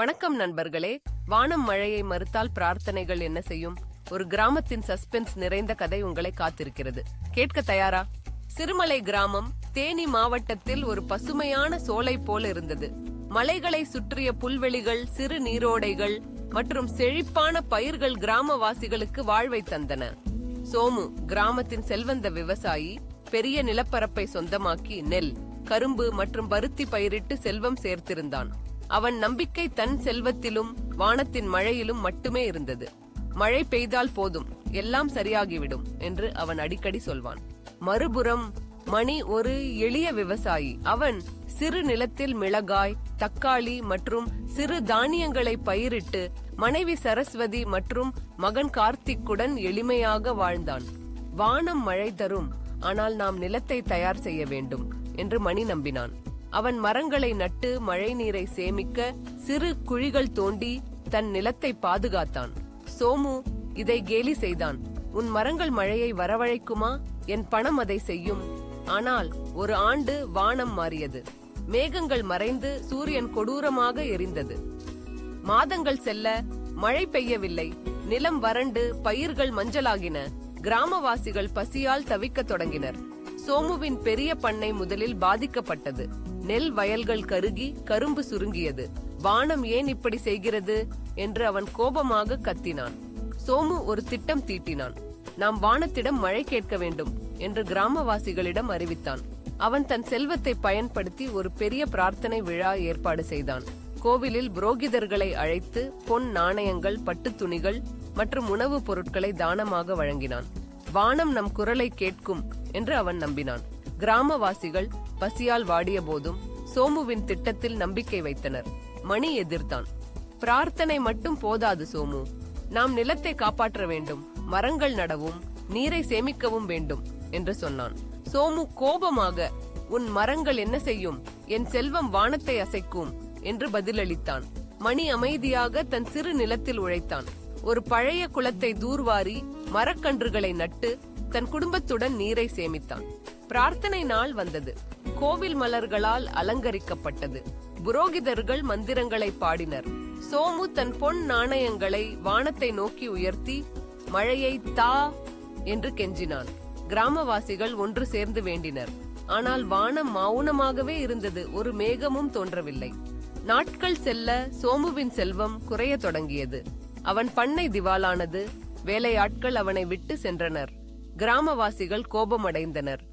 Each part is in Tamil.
வணக்கம் நண்பர்களே. வானம் மழையை மறுத்தால் பிரார்த்தனைகள் என்ன செய்யும்? ஒரு கிராமத்தின் சஸ்பென்ஸ் நிறைந்த கதை உங்களை காத்திருக்கிறது. கேட்க தயாரா? சிறுமலை கிராமம் தேனி மாவட்டத்தில் ஒரு பசுமையான சோலை போல இருந்தது. மலைகளை சுற்றிய புல்வெளிகள், சிறு நீரோடைகள் மற்றும் செழிப்பான பயிர்கள் கிராமவாசிகளுக்கு வாழ்வை தந்தன. சோமு கிராமத்தின் செல்வந்த விவசாயி. பெரிய நிலப்பரப்பை சொந்தமாக்கி நெல், கரும்பு மற்றும் பருத்தி பயிரிட்டு செல்வம் சேர்த்திருந்தான். அவன் நம்பிக்கை தன் செல்வத்திலும் வானத்தின் மழையிலும் மட்டுமே இருந்தது. மழை பெய்தால் போதும், எல்லாம் சரியாகிவிடும் என்று அவன் அடிக்கடி சொல்வான். மறுபுறம் மணி ஒரு எளிய விவசாயி. அவன் சிறு நிலத்தில் மிளகாய், தக்காளி மற்றும் சிறு தானியங்களை பயிரிட்டு மனைவி சரஸ்வதி மற்றும் மகன் கார்த்திக்குடன் எளிமையாக வாழ்ந்தான். வானம் மழை தரும், ஆனால் நாம் நிலத்தை தயார் செய்ய வேண்டும் என்று மணி நம்பினான். அவன் மரங்களை நட்டு மழை நீரை சேமிக்க சிறு குழிகள் தோண்டி தன் நிலத்தை பாதுகாத்தான். சோமு இதை கேலி செய்தான். உன் மரங்கள் மழையை வரவழைக்குமா? என் பணம் அதை செய்யும். ஆனால் ஒரு ஆண்டு வானம் மாறியது. மேகங்கள் மறைந்து சூரியன் கொடூரமாக எரிந்தது. மாதங்கள் செல்ல மழை பெய்யவில்லை. நிலம் வறண்டு பயிர்கள் மஞ்சளாகின. கிராமவாசிகள் பசியால் தவிக்க தொடங்கினர். சோமுவின் பெரிய பண்ணை முதலில் பாதிக்கப்பட்டது. நெல் வயல்கள் கருகி கரும்பு சுருங்கியது. வானம் ஏன் இப்படி செய்கிறது என்று அவன் கோபமாக கத்தினான். சோமு ஒரு திட்டம் தீட்டினான். நாம் வானத்திடம் மழை கேட்க வேண்டும் என்று கிராமவாசிகளிடம் அறிவித்தான். அவன் தன் செல்வத்தை பயன்படுத்தி ஒரு பெரிய பிரார்த்தனை விழா ஏற்பாடு செய்தான். கோவிலில் புரோகிதர்களை அழைத்து பொன் நாணயங்கள், பட்டு துணிகள் மற்றும் உணவுப் பொருட்களை தானமாக வழங்கினான். வானம் நம் குரலை கேட்கும் என்று அவன் நம்பினான். கிராமவாசிகள் பசியால் வாடிய போதும் சோமுவின் திட்டத்தில் நம்பிக்கை வைத்தனர். மணி எதிர்த்தான். பிரார்த்தனை மட்டும் போதாது சோமு, நாம் நிலத்தை காப்பாற்ற வேண்டும், மரங்கள் நடவும் நீரை சேமிக்கவும் வேண்டும் என்று சொன்னான். சோமு கோபமாக, உன் மரங்கள் என்ன செய்யும்? என் செல்வம் வானத்தை அசைக்கும் என்று பதிலளித்தான். மணி அமைதியாக தன் சிறு நிலத்தில் உழைத்தான். ஒரு பழைய குளத்தை தூர்வாரி மரக்கன்றுகளை நட்டு தன் குடும்பத்துடன் நீரை சேமித்தான். பிரார்த்தனை நாள் வந்தது. கோவில் மலர்களால் அலங்கரிக்கப்பட்டது. புரோகிதர்கள் மந்திரங்களை பாடினர். சோமு தன் பொன் நாணயங்களை வானத்தை நோக்கி உயர்த்தி மழையை தா என்று கெஞ்சினான். கிராமவாசிகள் ஒன்று சேர்ந்து வேண்டினர். ஆனால் வானம் மௌனமாகவே இருந்தது. ஒரு மேகமும் தோன்றவில்லை. நாட்கள் செல்ல சோமுவின் செல்வம் குறைய தொடங்கியது. அவன் பண்ணை திவாலானது. வேலையாட்கள் அவனை விட்டு சென்றனர். கிராமவாசிகள் கோபமடைந்தனர்.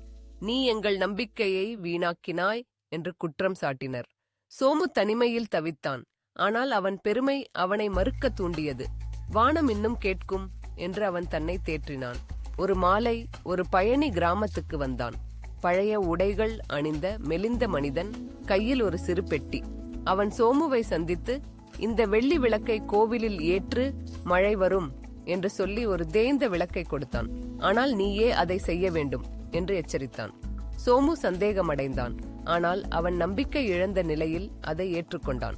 நீ எங்கள் நம்பிக்கையை வீணாக்கினாய் என்று குற்றம் சாட்டினர். சோமு தனிமையில் தவித்தான். ஆனால் அவன் பெருமை அவனை மறுக்க தூண்டியது. வானம் இன்னும் கேட்கும் என்று அவன் தன்னை தேற்றினான். ஒரு மாலை ஒரு பயணி கிராமத்துக்கு வந்தான். பழைய உடைகள் அணிந்த மெலிந்த மனிதன், கையில் ஒரு சிறு பெட்டி. அவன் சோமுவை சந்தித்து, இந்த வெள்ளி விளக்கை கோவிலில் ஏற்று மழை வரும் என்று சொல்லி ஒரு தேய்ந்த விளக்கை கொடுத்தான். ஆனால் நீயே அதை செய்ய வேண்டும் என்று எச்சரித்தான். சோமு சந்தேகமடைந்தான். ஆனால் அவன் நம்பிக்கை இழந்த நிலையில் அதை ஏற்றுக்கொண்டான்.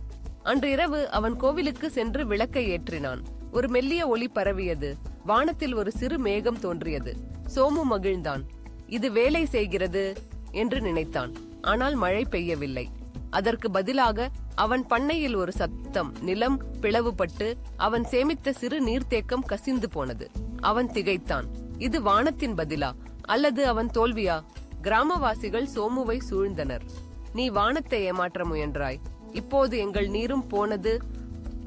அன்று இரவு அவன் கோவிலுக்கு சென்று விளக்கை ஏற்றினான். ஒரு மெல்லிய ஒளி பரவியது. வானத்தில் ஒரு சிறு மேகம் தோன்றியது. சோமு மகிழ்ந்தான். இது வேலை செய்கிறது என்று நினைத்தான். ஆனால் மழை பெய்யவில்லை. அதற்கு பதிலாக அவன் பண்ணையில் ஒரு சத்தம். நிலம் பிளவுபட்டு அவன் சேமித்த சிறு நீர்த்தேக்கம் கசிந்து போனது. அவன் திகைத்தான். இது வானத்தின் பதிலா அல்லது அவன் தோல்வியா? கிராமவாசிகள் சோமுவை சூழ்ந்தனர். நீ வானத்தை ஏமாற்ற முயன்றாய், இப்போது எங்கள் நீரும் போனது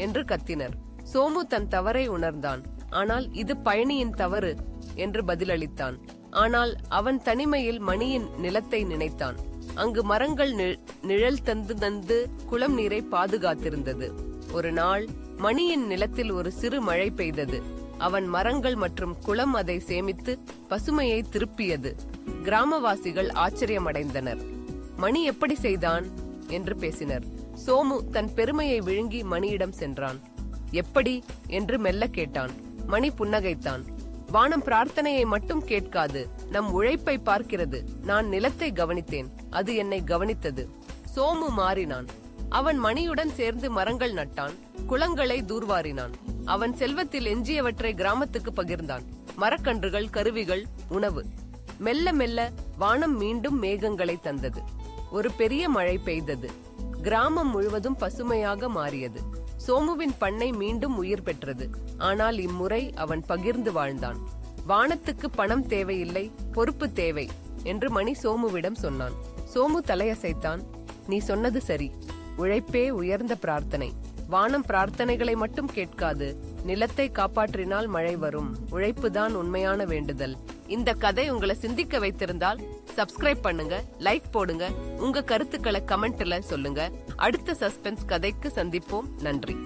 என்று கத்தினர். சோமு தன் தவறை உணர்ந்தான். ஆனால் இது பயணியின் தவறு என்று பதிலளித்தான். ஆனால் அவன் தனிமையில் மணியின் நிலத்தை நினைத்தான். அங்கு மரங்கள் நிழல் தந்து குளம் நீரை பாதுகாத்திருந்தது. ஒரு நாள் மணியின் நிலத்தில் ஒரு சிறு மழை பெய்தது. அவன் மரங்கள் மற்றும் குளம் அதை சேமித்து பசுமையை திருப்பியது. கிராமவாசிகள் ஆச்சரியமடைந்தனர். மணி எப்படி செய்தான் என்று பேசினர். சோமு தன் பெருமையை விழுங்கி மணியிடம் சென்றான். எப்படி என்று மெல்ல கேட்டான். மணி புன்னகைத்தான். வானம் பிரார்த்தனையை மட்டும் கேட்காது, நம் உழைப்பை பார்க்கிறது. நான் நிலத்தை கவனித்தேன், அது என்னை கவனித்தது. சோமு மாறினான். அவன் மணியுடன் சேர்ந்து மரங்கள் நட்டான், குளங்களை தூர்வாரினான். அவன் செல்வத்தில் எஞ்சியவற்றை கிராமத்துக்கு பகிர்ந்தான். மரக்கன்றுகள், கருவிகள், உணவு. மெல்ல மெல்ல வானம் மீண்டும் மேகங்களை தந்தது. ஒரு பெரிய மழை பெய்தது. கிராமம் முழுவதும் பசுமையாக மாறியது. சோமுவின் பண்ணை மீண்டும் உயிர் பெற்றது. ஆனால் இம்முறை அவன் பகிர்ந்து வாழ்ந்தான். வானத்துக்கு பணம் தேவையில்லை, பொறுப்பு தேவை என்று மணி சோமுவிடம் சொன்னான். சோமு தலையசைத்தான். நீ சொன்னது சரி. உழைப்பே உயர்ந்த பிரார்த்தனை. வானம் பிரார்த்தனைகளை மட்டும் கேட்காது. நிலத்தை காப்பாற்றினால் மழை வரும். உழைப்புதான் உண்மையான வேண்டுதல். இந்த கதை உங்களை சிந்திக்க வைத்திருந்தால் சப்ஸ்கிரைப் பண்ணுங்க, லைக் போடுங்க, உங்க கருத்துக்களை கமெண்ட்ல சொல்லுங்க. அடுத்த சஸ்பென்ஸ் கதைக்கு சந்திப்போம். நன்றி.